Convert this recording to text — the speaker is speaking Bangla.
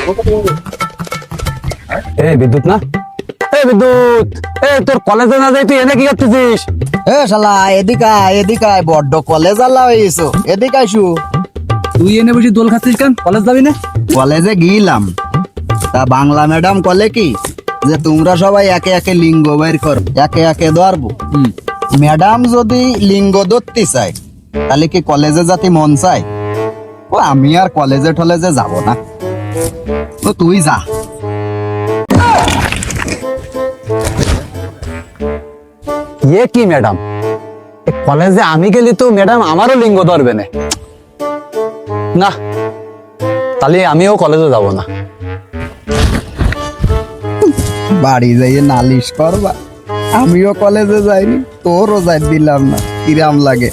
এই বিদ্যুৎ না, এই বিদ্যুৎ, তোর কলেজে না যাই তুই এনে কি করতেছিস? শালা এদিকে বড্ড কলেজ আল্লাহ হয়েছো, এদিকে আইসু। তুই এনে বসে দোল খাচ্ছিস কেন? কলেজ যাবি না? কলেজে গিয়েলাম, তা বাংলা ম্যাডাম কলে কি যে তোমরা সবাই একে একে লিঙ্গ বের করো, একে একে ধরবো। ম্যাডাম যদি লিঙ্গ ধরতে চায় তাহলে কি কলেজে যাতে মন চায়? ও আমি আর কলেজে টলেজে যাব না, তো তুই যা। এ কি ম্যাডাম, কলেজে আমি গেলি তো ম্যাডাম আমারও লিঙ্গ ধরবে না। না, তাহলে আমিও কলেজে যাব না। বাড়ি যাইয়ে নালিশ করবা? আমিও কলেজে যাইনি, তোরও যাই দিলাম না, কিরাম লাগে।